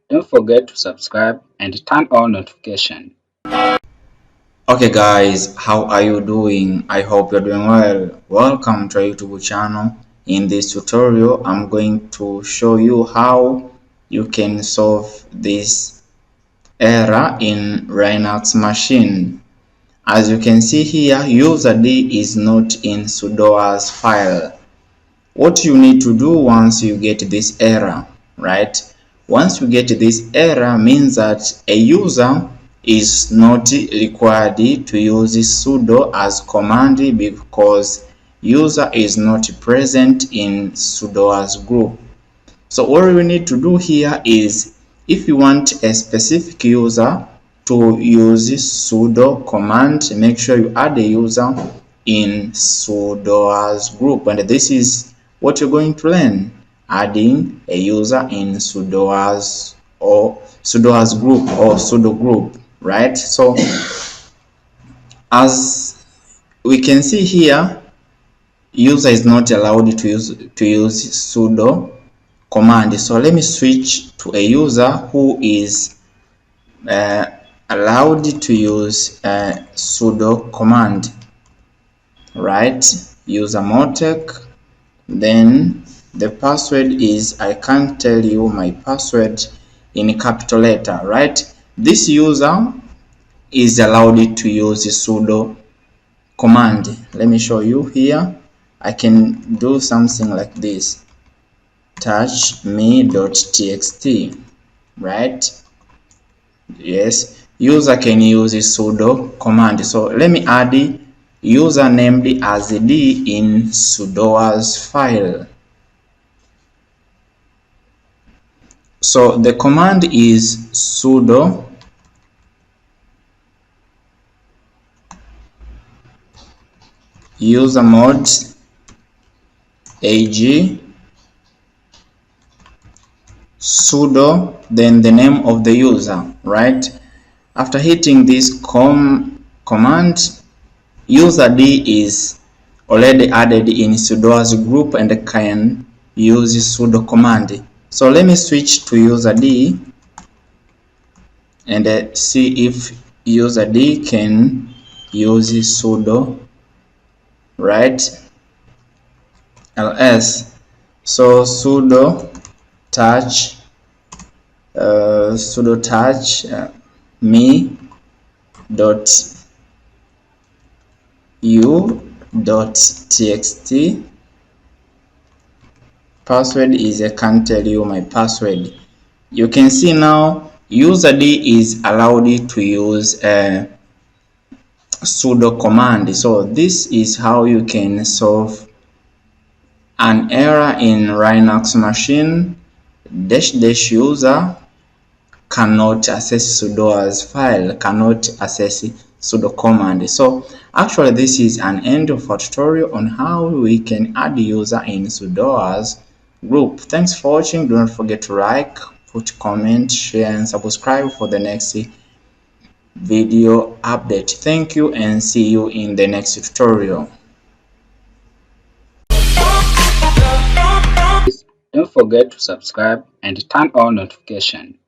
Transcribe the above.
Don't forget to subscribe and turn on notification. Okay guys, how are you doing? I hope you're doing well. Welcome to our YouTube channel. In this tutorial, I'm going to show you how you can solve this error in Linux machine. As you can see here, user D is not in Sudoers file. What you need to do once you get this error, right? Once you get this error means that a user is not required to use sudo as command because user is not present in Sudoers group. So what we need to do here is, if you want a specific user to use sudo command, make sure you add a user in Sudoers group, and this is what you're going to learn, adding a user in Sudoers or Sudoers group or sudo group, right? So as we can see here, user is not allowed to use sudo command. So let me switch to a user who is allowed to use sudo command, right? User Motec. Then the password is, I can't tell you my password in capital letter, right? This user is allowed to use sudo command. Let me show you here. I can do something like this, touch me.txt, right? Yes, user can use sudo command. So let me add user named as D in Sudoers file. So the command is sudo usermod ag sudo, then the name of the user, right? After hitting this command, user D is already added in Sudoers group and can use sudo command. So let me switch to user D and see if user D can use sudo, right? ls. So sudo touch me dot u.txt. Password is, I can't tell you my password. You can see now user D is allowed to use sudo command. So this is how you can solve an error in Linux machine. -- user cannot access Sudoers file, cannot access sudo command. So actually this is an end of our tutorial on how we can add user in Sudoers group. Thanks for watching. Do not forget to like, put comment, share and subscribe for the next video update. Thank you and see you in the next tutorial. Don't forget to subscribe and turn on notification.